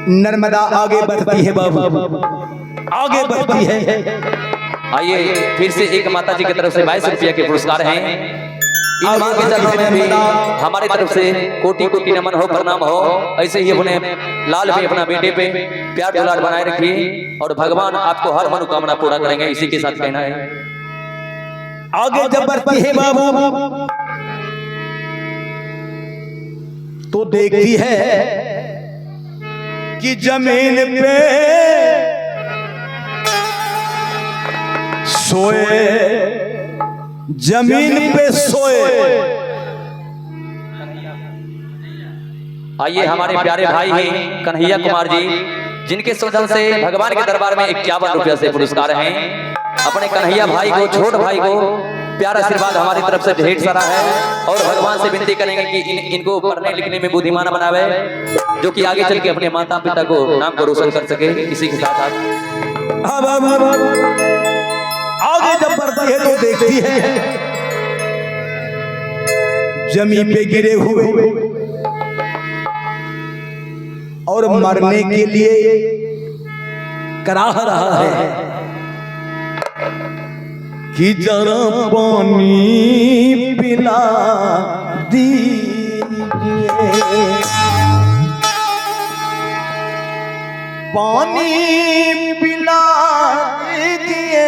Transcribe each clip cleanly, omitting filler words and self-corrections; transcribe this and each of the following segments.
नर्मदा आगे बढ़ती है बाबू, आगे बढ़ती है। आइए फिर से एक माता जी की तरफ से 22 रुपया के पुरस्कार हैं। इन मां के चरणों में भी हमारी तरफ से कोटि कोटि नमन हो, प्रणाम हो। ऐसे ही अपने लाल भी अपना बेटे पे प्यार दुलार बनाए रखिए और भगवान आपको हर मनोकामना पूरा करेंगे। इसी के साथ कहना है आगे जब बढ़ती है बाबू तो देखती है कि जमीन पे सोए, जमीन पे सोए। आइए हमारे प्यारे भाई हैं कन्हैया कुमार जी, जिनके स्वजन से भगवान के दरबार में 51 रुपया से पुरस्कार हैं। अपने कन्हैया भाई को, छोट भाई को प्यारा आशीर्वाद हमारी तरफ से ढेर सारा है और भगवान से विनती करेंगे कि इनको पढ़ने लिखने में बुद्धिमान बनावे, जो कि आगे चल के अपने माता पिता को नाम को रोशन कर सके। इसी के साथ आगे जब बढ़ती है तो देखती है जमीन पे गिरे हुए और मरने के लिए कराह रहा है कि जरा पानी पिला दीजिए, पानी पिला दीजिए।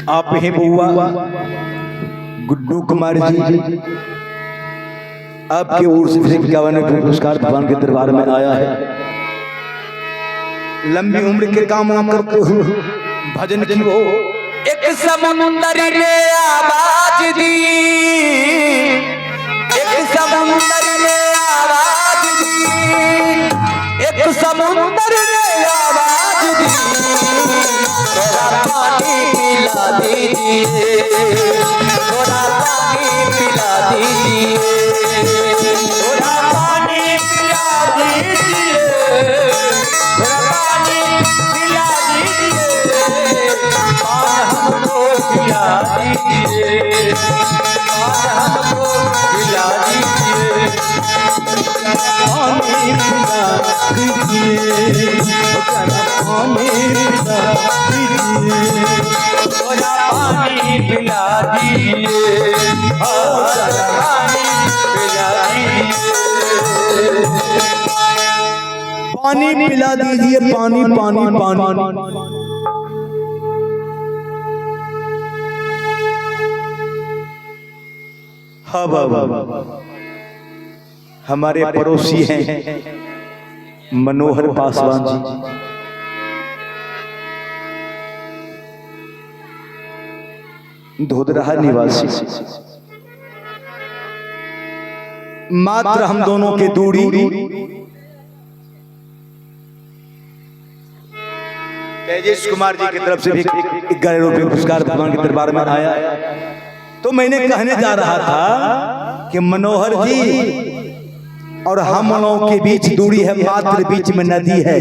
आप ही बुआ गुड्डू कुमार जी, आपके ओर से 51 पुरस्कार भगवान के दरबार में आया है। लंबी उम्र के कामना करते हुए भजन की वो एक समुंदर ने आवाज दी, एक समुंदर ने आवाज दी, एक समुंदर ने आवाज दी, थोड़ा पानी पिला दीजिए, थोड़ा पानी पिला दीजिए, थोड़ा पानी पिला दीजिए, थोड़ा पानी पिला दीजिए, पान हमको पिला दीजिए, पान हमको पिला दीजिए, पानी पिला दीजिए, पानी पिला दीजिए, थोड़ा पानी पिला दीजिए, थोड़ा पानी पिला दीजिए, पानी पिला दीजिए, पानी पानी पानी। हाँ बाबा, हमारे पड़ोसी हैं मनोहर पासवान जी, धोदराहा निवासी। मात्र हम दोनों के दूरी तेजेश कुमार जी की तरफ से भी 11 रुपये पुरस्कार भगवान के दरबार में आया। तो मैंने कहने जा रहा था कि मनोहर जी और हम लोगों के बीच दूरी है, मात्र बीच में नदी है,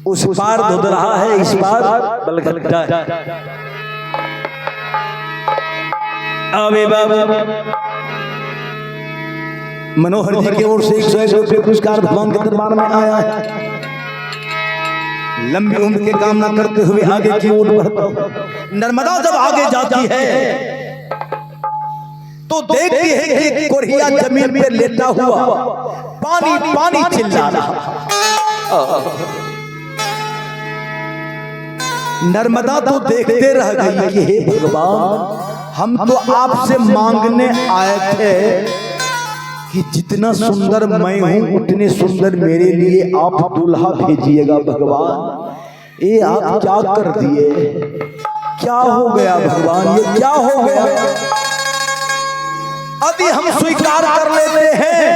उस पार धोदराहा है, इस पार बलघट्टा है। अबे बाबा मनोहर जी की ओर से 101 रुपये पुरस्कार भगवान के दरबार में आया है। लंबी उम्र की कामना करते हुए आगे की ओर बढ़ता। नर्मदा जब आगे जाती है तो देखती है कि कोरिया जमीन पर लेटा हुआ पानी पानी चिल्ला रहा। नर्मदा तो देखते रह गई कि हे भगवान, हम तो आपसे मांगने आए थे कि जितना सुंदर मैं हूं उतने सुंदर मेरे लिए आप दूल्हा भेजिएगा भगवान। ये आप क्या कर दिए, क्या हो गया भगवान, ये क्या हो गया। यदि हम स्वीकार कर लेते हैं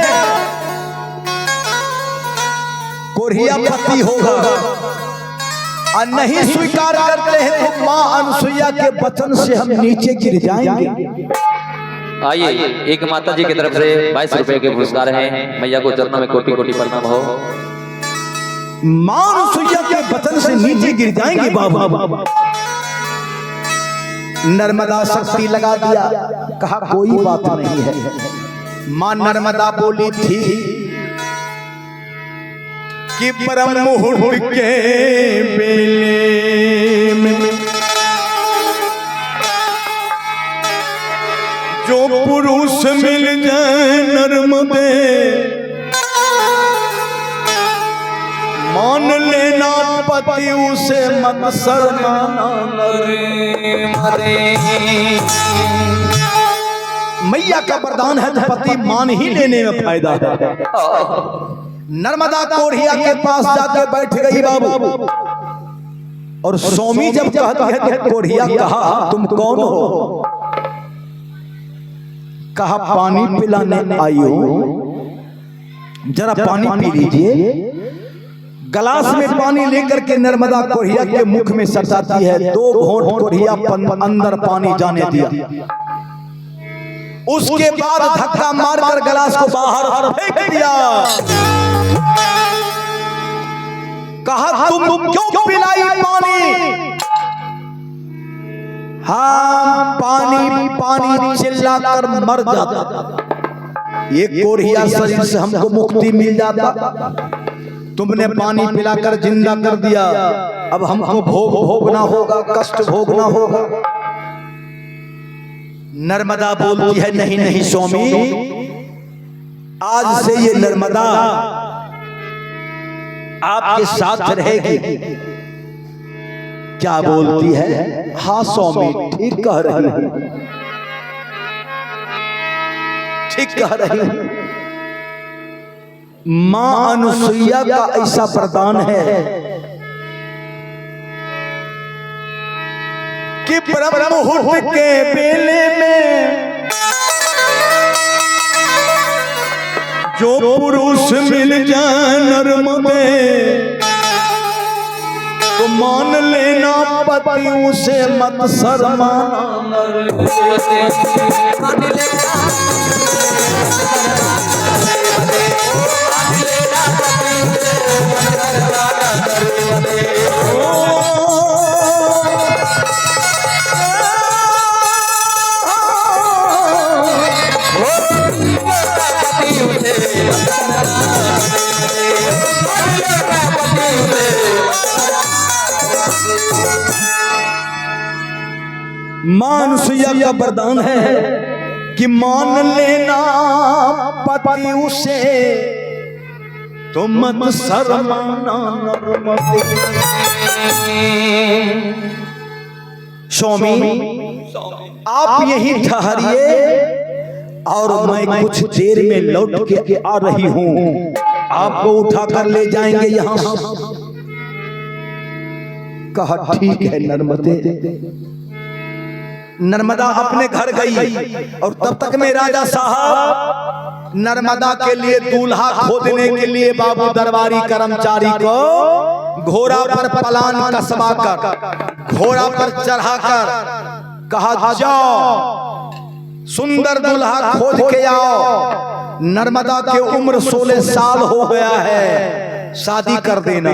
कोरिया पति होगा और नहीं स्वीकार करते हैं तो मां अनसुईया के वचन से हम नीचे गिर जाएंगे। आइए एक माता जी की तरफ से 22 रुपए के पुरस्कार हैं। मैया को चरणों में कोटि कोटि प्रणाम हो। मां अनसुईया के वचन से नीचे गिर जाएंगे बाबा। नर्मदा शक्ति लगा दिया। कहा कोई बात नहीं है। मां नर्मदा बोली थी कि परम मुहूर्त के बेले में जो पुरुष मिल जाए नर्मदे, मान लेना पति उसे मत शर्माना मरे। मैया का वरदान है तो पति मान ही लेने में फायदा है। नर्मदा कोढ़िया के पास जाके बैठ गई बाबू, और स्वामी जब कहती है तो कोढ़िया कहा तुम कौन हो? कहा पानी पिलाने आई हो, जरा पानी पी लीजिए। गिलास में पानी लेकर के नर्मदा कोढ़िया के मुख में सटाती है। 2 घोंट कोढ़िया अंदर पानी जाने दिया। उसके बाद धक्का मारकर गिलास को बाहर फेंक दिया। कहा तुम क्यों पिलाई पानी? हाँ पानी पानी चिल्लाकर मर जाता, ये कोढ़िया शरीर से हमको मुक्ति मिल जाता। तुमने पानी पिलाकर जिंदा कर दिया, अब हमको भोगना होगा, कष्ट भोगना होगा। नर्मदा बोलती है नहीं नहीं स्वामी, आज से ये नर्मदा आपके साथ रहेगी। क्या बोलती है? हाँ स्वामी ठीक कह रही है, ठीक कह रही है। मां अनुसुईया का ऐसा वरदान है कि परम मुहूर्त के बेले में जो पुरुष मिल जाए नर्मदे, तो मान लेना पति उसे मत शर्माना। मां अनुसुईया का वरदान है कि मान लेना पति उसे तो मत शर्माना। स्वामी आप यहीं ठहरिए और मैं कुछ देर में लौट के आ रही हूं, आपको उठाकर ले जाएंगे यहां। कहा ठीक है नर्मदे। नर्मदा अपने घर गई और तब तक में राजा साहब नर्मदा के लिए दूल्हा खोदने के लिए बाबू दरबारी कर्मचारी को घोड़ा पर पलान कसवा कर घोड़ा पर चढ़ाकर कहा जाओ सुंदर दूल्हा खोज के आओ। नर्मदा के उम्र 16 साल हो गया है, शादी कर देना।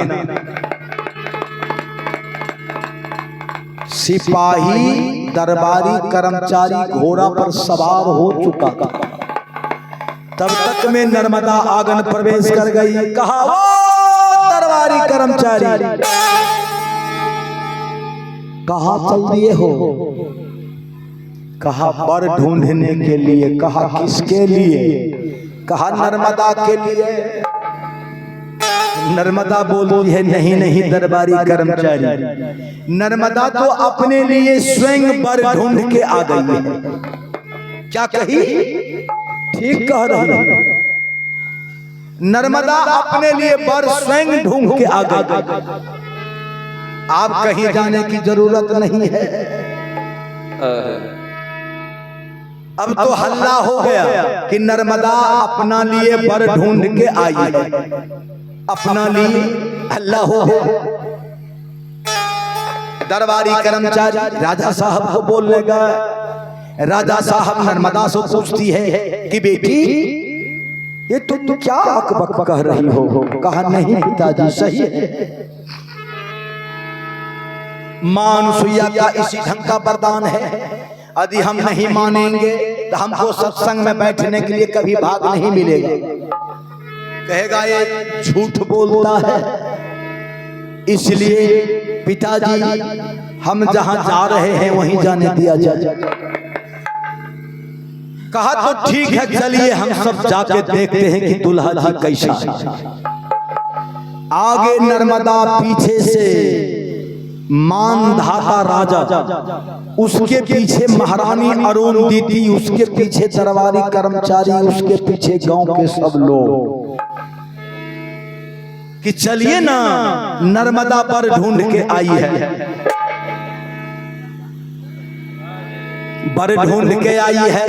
सिपाही दरबारी कर्मचारी घोड़ा पर सवार हो चुका था। तब तक में नर्मदा आंगन प्रवेश कर गई। कहा ओ दरबारी कर्मचारी कहां चल दिए हो? कहा वर ढूंढने के लिए। कहा किसके लिए? कहा नर्मदा के लिए। नर्मदा बोलती है नहीं नहीं दरबारी कर्मचारी, नर्मदा तो अपने लिए स्वयं वर ढूंढ के आ गई है। क्या कही? ठीक कह रही है। नर्मदा अपने लिए वर स्वयं ढूंढ के आ गई। आप कहीं जाने की जरूरत नहीं है। अब तो हल्ला हो गया कि नर्मदा अपना लिए वर ढूंढ के आई है। अपना लिए हल्ला हो गया। दरबारी कर्मचारी राजा साहब को बोलने गए। राजा साहब नर्मदा से पूछती है कि बेटी ये तुम क्या अकबक कह रही हो? कहा नहीं पिताजी सही है। मां अनुसुईया का इसी ढंग का वरदान है, यदि हम नहीं मानेंगे तो हमको सत्संग में बैठने के लिए कभी भाग नहीं मिलेगा। कहेगा ये झूठ बोलता है। इसलिए पिताजी हम जहां जा रहे हैं वहीं जाने दिया जाए। कहा तो ठीक है, चलिए हम सब जाके देखते हैं कि दुल्हा जी कैसा है। आगे नर्मदा, पीछे से मानधाता राजा, उसके पीछे महारानी अरुंधति, उसके पीछे दरबारी कर्मचारी, उसके पीछे गांव के सब लोग कि चलिए ना नर्मदा पर ढूंढ के आई है, बर ढूंढ के आई है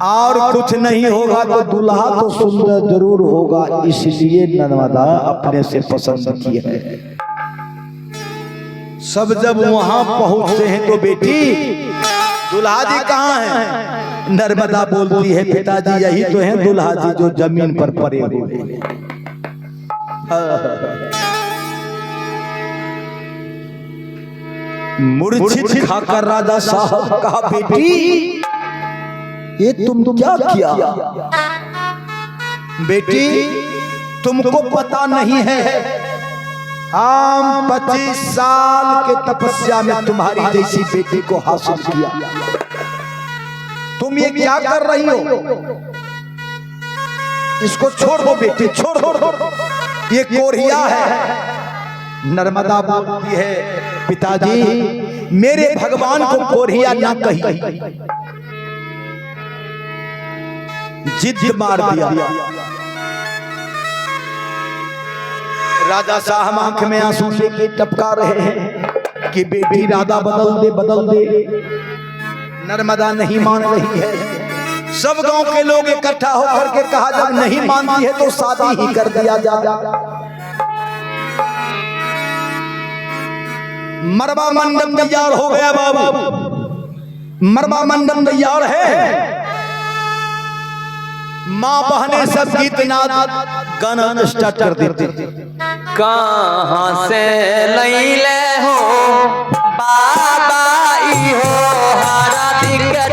और कुछ नहीं होगा तो दूल्हा तो सुंदर जरूर होगा, इसलिए नर्मदा अपने से पसंद की है। सब जब वहां पहुंचते हैं तो बेटी दूल्हा जी कहाँ हैं? नर्मदा बोलती है पिताजी यही तो हैं दूल्हा जी जो जमीन पर पड़े हुए हैं। मूर्छित खाकर राजा साहब कहा बेटी ये तुम क्या किया? बेटी तुमको पता नहीं है, हम 25 साल के तपस्या में तुम्हारी जैसी बेटी को हासिल किया। तुम ये क्या कर रही हो? इसको छोड़ दो बेटी, छोड़ दो, ये कोरिया है। नर्मदा बोलती है पिताजी मेरे भगवान को कोरिया ना कही, जिद मार दिया। राजा साहब आंख में आंसू लेके टपका रहे हैं कि बेटी राधा बदल दे। नर्मदा नहीं मान रही है। सब गांव के लोग इकट्ठा होकर के कहा जब नहीं मानती है तो शादी ही कर दिया जाए। मरबा मंडप तैयार हो गया बाबू, मरबा मंडप तैयार है। माँ बहने सब गीत नाद गाना स्टार्ट कर देते। कहाँ से लैले हो बाबा ई हो हरा दिक्कत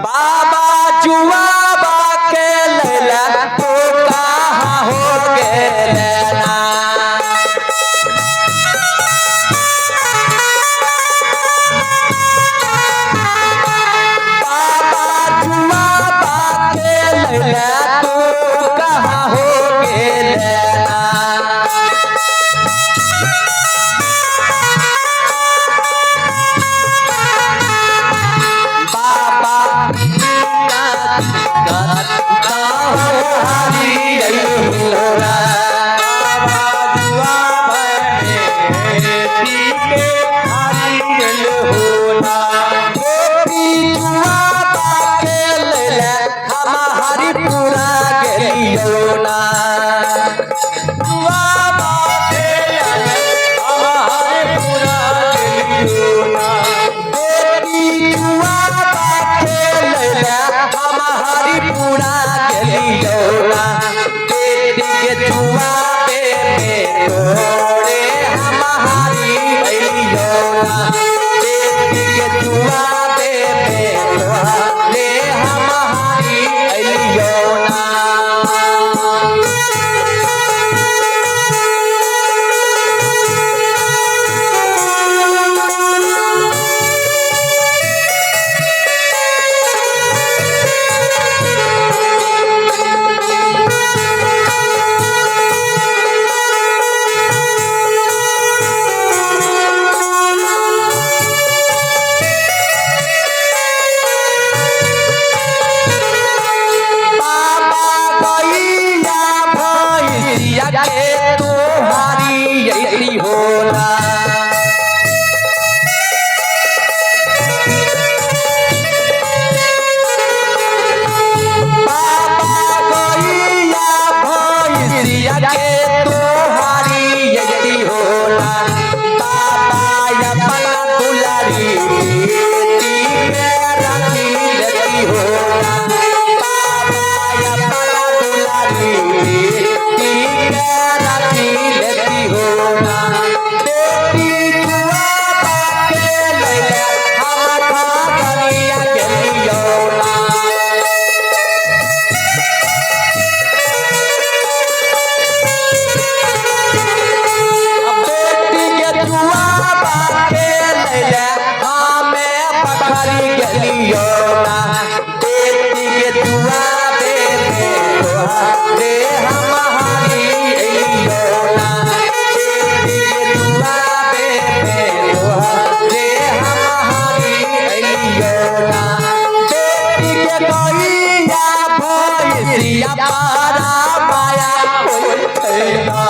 बाबा जुआ बाके लेला तो कहाँ हो के लेना बाबा जुआ बाके लेला तो कहाँ हो के लेना दुलारी गलियो ना बेटी के दुआरे में तोहरे हमारी अइयो ना बेटी के दुआरे में तोहरे हमारी अइयो ना बेटी के गइया भैसिया पारा माया होइते ना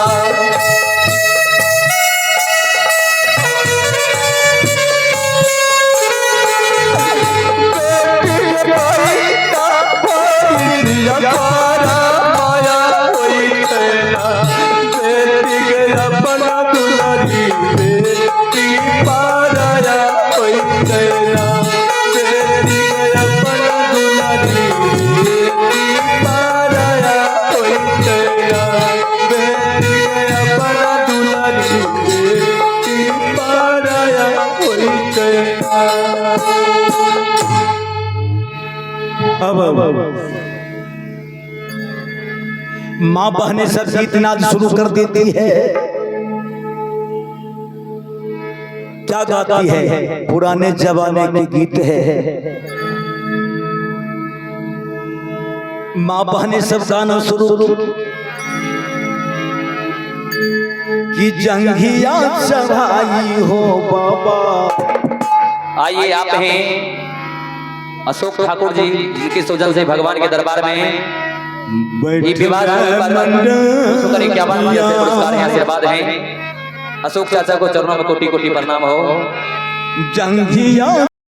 माँ बहनें सब गीत नाद शुरू कर देती है। क्या गाती है? पुराने जमाने के गीत है। माँ बहनें सब गाना शुरू कि जंघिया चढ़ाई हो बाबा। आइए आप हैं अशोक ठाकुर जी, जिनकी सौजन से भगवान के दरबार में ये विवाह क्या बात पुरस्कार है, आशीर्वाद है। अशोक चाचा को चरणों में कोटि कोटि प्रणाम हो। जंघिया